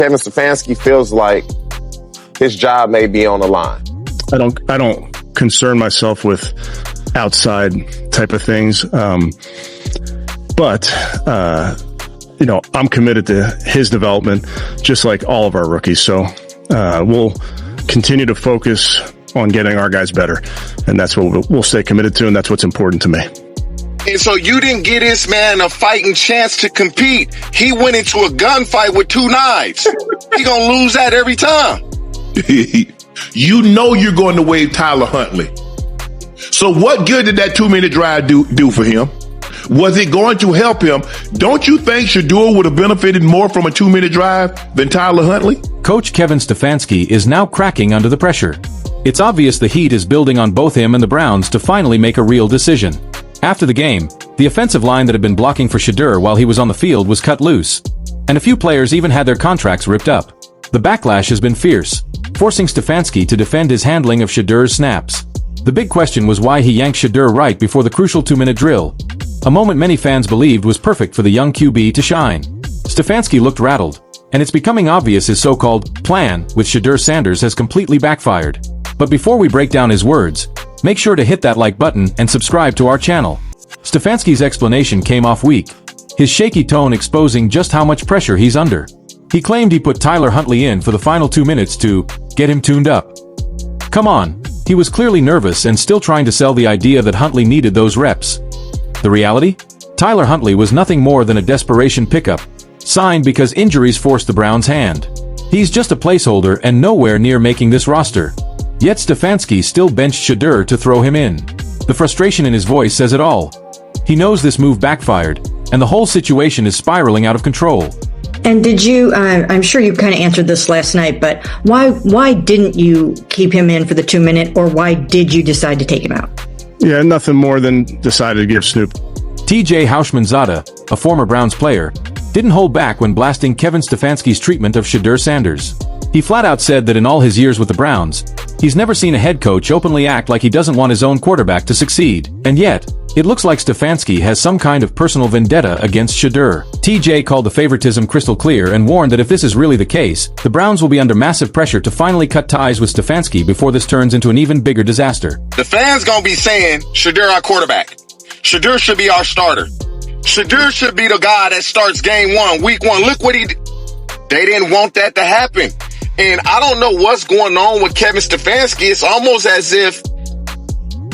Kevin Stefanski feels like his job may be on the line? I don't concern myself with outside type of things. But I'm committed to his development, just like all of our rookies. So we'll continue to focus on getting our guys better. And that's what we'll stay committed to, and that's what's important to me. And so you didn't give this man a fighting chance to compete. He went into a gunfight with 2 knives. He gonna lose that every time. You know you're going to waive Tyler Huntley. So what good did that 2-minute drive do for him? Was it going to help him? Don't you think Shedeur would have benefited more from a 2-minute drive than Tyler Huntley? Coach Kevin Stefanski is now cracking under the pressure. It's obvious the heat is building on both him and the Browns to finally make a real decision. After the game, the offensive line that had been blocking for Shedeur while he was on the field was cut loose. And a few players even had their contracts ripped up. The backlash has been fierce, forcing Stefanski to defend his handling of Shedeur's snaps. The big question was why he yanked Shedeur right before the crucial 2-minute drill. A moment many fans believed was perfect for the young QB to shine. Stefanski looked rattled, and it's becoming obvious his so-called plan with Shedeur Sanders has completely backfired. But before we break down his words, make sure to hit that like button and subscribe to our channel. Stefanski's explanation came off weak, his shaky tone exposing just how much pressure he's under. He claimed he put Tyler Huntley in for the final 2 minutes to get him tuned up. Come on, he was clearly nervous and still trying to sell the idea that Huntley needed those reps. The reality? Tyler Huntley was nothing more than a desperation pickup, signed because injuries forced the Browns' hand. He's just a placeholder and nowhere near making this roster. Yet Stefanski still benched Shedeur to throw him in. The frustration in his voice says it all. He knows this move backfired, and the whole situation is spiraling out of control. And did you, I'm sure you kind of answered this last night, but why didn't you keep him in for the 2-minute, or why did you decide to take him out? Yeah, nothing more than decided to give Snoop. TJ Houshmandzadeh, a former Browns player, didn't hold back when blasting Kevin Stefanski's treatment of Shedeur Sanders. He flat out said that in all his years with the Browns, he's never seen a head coach openly act like he doesn't want his own quarterback to succeed. And yet, it looks like Stefanski has some kind of personal vendetta against Shedeur. TJ called the favoritism crystal clear and warned that if this is really the case, the Browns will be under massive pressure to finally cut ties with Stefanski before this turns into an even bigger disaster. The fans gonna be saying, Shedeur our quarterback. Shedeur should be our starter. Shedeur should be the guy that starts game 1, week 1. Look what he did. They didn't want that to happen. And I don't know what's going on with Kevin Stefanski. It's almost as if,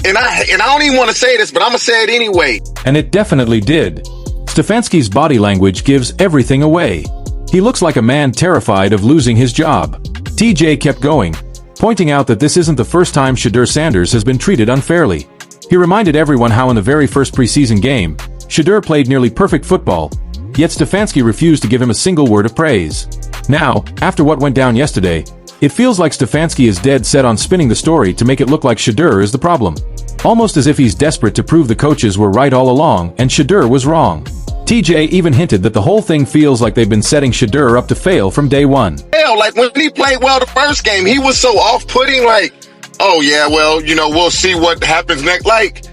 and I don't even want to say this, but I'm going to say it anyway. And it definitely did. Stefanski's body language gives everything away. He looks like a man terrified of losing his job. TJ kept going, pointing out that this isn't the first time Shedeur Sanders has been treated unfairly. He reminded everyone how in the very first preseason game, Shedeur played nearly perfect football, yet Stefanski refused to give him a single word of praise. Now, after what went down yesterday, it feels like Stefanski is dead set on spinning the story to make it look like Shedeur is the problem. Almost as if he's desperate to prove the coaches were right all along and Shedeur was wrong. TJ even hinted that the whole thing feels like they've been setting Shedeur up to fail from day one. Hell, like when he played well the first game, he was so off-putting, like, oh yeah, well, we'll see what happens next. Like,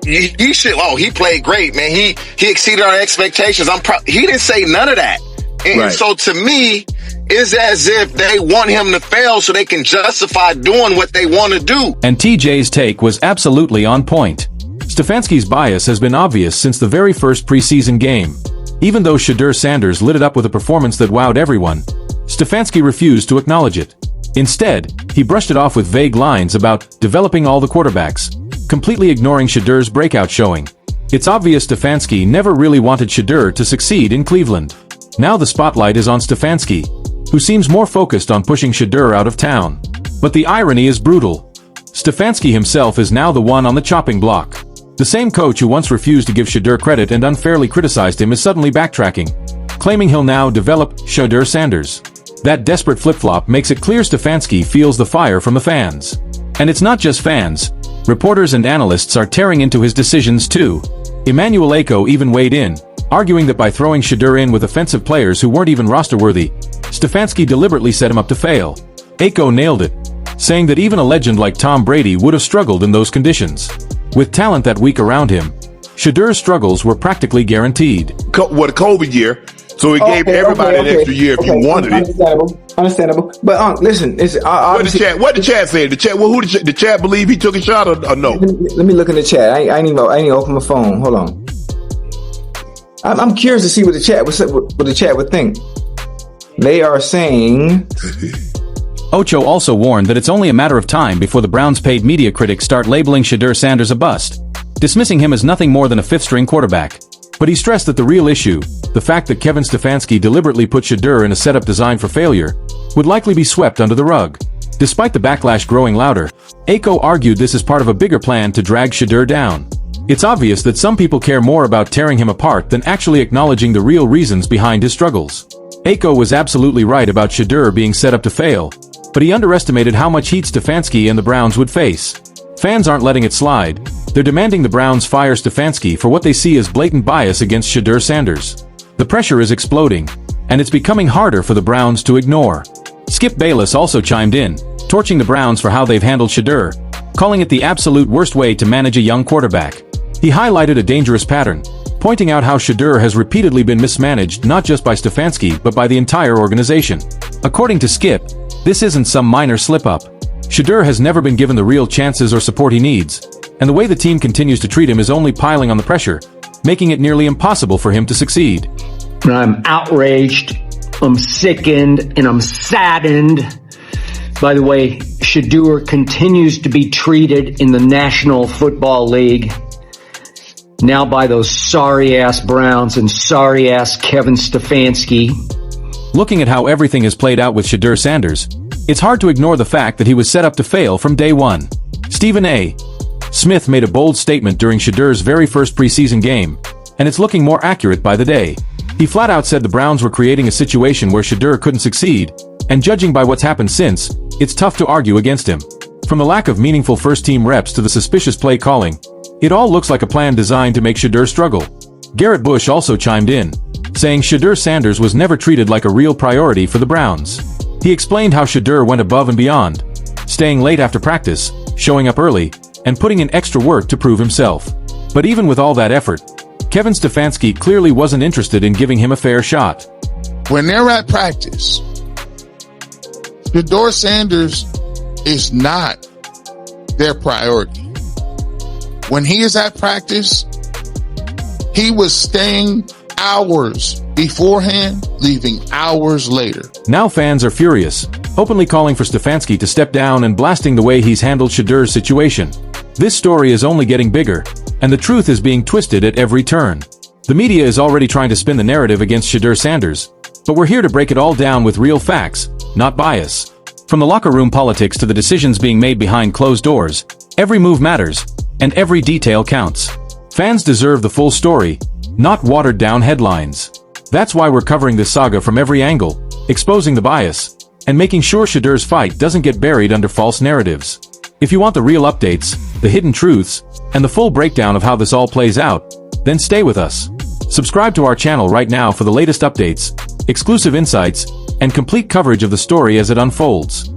he should, he played great, man. He exceeded our expectations. He didn't say none of that. And right. So to me, it's as if they want him to fail so they can justify doing what they want to do. And TJ's take was absolutely on point. Stefanski's bias has been obvious since the very first preseason game. Even though Shedeur Sanders lit it up with a performance that wowed everyone, Stefanski refused to acknowledge it. Instead, he brushed it off with vague lines about developing all the quarterbacks, completely ignoring Shedeur's breakout showing. It's obvious Stefanski never really wanted Shedeur to succeed in Cleveland. Now the spotlight is on Stefanski, who seems more focused on pushing Shedeur out of town. But the irony is brutal. Stefanski himself is now the one on the chopping block. The same coach who once refused to give Shedeur credit and unfairly criticized him is suddenly backtracking, claiming he'll now develop Shedeur Sanders. That desperate flip-flop makes it clear Stefanski feels the fire from the fans. And it's not just fans. Reporters and analysts are tearing into his decisions too. Emmanuel Eko even weighed in, arguing that by throwing Shedeur in with offensive players who weren't even roster-worthy, Stefanski deliberately set him up to fail. Eko nailed it, saying that even a legend like Tom Brady would have struggled in those conditions. With talent that weak around him, Shedeur's struggles were practically guaranteed. What a COVID year, So he gave everybody an extra year if you wanted it. Understandable. But listen, it's What the chat said? The chat. Well, who the chat believe he took a shot or no? Let me look in the chat. I ain't even open my phone. Hold on. I'm curious to see what the chat would think. They are saying. Ocho also warned that it's only a matter of time before the Browns' paid media critics start labeling Shedeur Sanders a bust, dismissing him as nothing more than a fifth-string quarterback. But he stressed that the real issue, the fact that Kevin Stefanski deliberately put Shedeur in a setup designed for failure, would likely be swept under the rug. Despite the backlash growing louder, Aiko argued this is part of a bigger plan to drag Shedeur down. It's obvious that some people care more about tearing him apart than actually acknowledging the real reasons behind his struggles. Aiko was absolutely right about Shedeur being set up to fail, but he underestimated how much heat Stefanski and the Browns would face. Fans aren't letting it slide. They're demanding the Browns fire Stefanski for what they see as blatant bias against Shedeur Sanders. The pressure is exploding, and it's becoming harder for the Browns to ignore. Skip Bayless also chimed in, torching the Browns for how they've handled Shedeur, calling it the absolute worst way to manage a young quarterback. He highlighted a dangerous pattern, pointing out how Shedeur has repeatedly been mismanaged not just by Stefanski but by the entire organization. According to Skip, this isn't some minor slip-up. Shedeur has never been given the real chances or support he needs, and the way the team continues to treat him is only piling on the pressure, making it nearly impossible for him to succeed. I'm outraged, I'm sickened, and I'm saddened by the way Shedeur continues to be treated in the National Football League, now by those sorry-ass Browns and sorry-ass Kevin Stefanski. Looking at how everything has played out with Shedeur Sanders, it's hard to ignore the fact that he was set up to fail from day one. Stephen A. Smith made a bold statement during Shedeur's very first preseason game, and it's looking more accurate by the day. He flat out said the Browns were creating a situation where Shedeur couldn't succeed, and judging by what's happened since, it's tough to argue against him. From the lack of meaningful first-team reps to the suspicious play calling, it all looks like a plan designed to make Shedeur struggle. Garrett Bush also chimed in, saying Shedeur Sanders was never treated like a real priority for the Browns. He explained how Shedeur went above and beyond, staying late after practice, showing up early, and putting in extra work to prove himself. But even with all that effort, Kevin Stefanski clearly wasn't interested in giving him a fair shot. When they're at practice, Shedeur Sanders is not their priority. When he is at practice, he was staying hours beforehand, leaving hours later. Now fans are furious, openly calling for Stefanski to step down and blasting the way he's handled Shedeur's situation. This story is only getting bigger, and the truth is being twisted at every turn. The media is already trying to spin the narrative against Shedeur Sanders, but we're here to break it all down with real facts, not bias. From the locker room politics to the decisions being made behind closed doors, every move matters, and every detail counts. Fans deserve the full story, not watered-down headlines. That's why we're covering this saga from every angle, exposing the bias, and making sure Shedeur's fight doesn't get buried under false narratives. If you want the real updates, the hidden truths, and the full breakdown of how this all plays out, then stay with us. Subscribe to our channel right now for the latest updates, exclusive insights, and complete coverage of the story as it unfolds.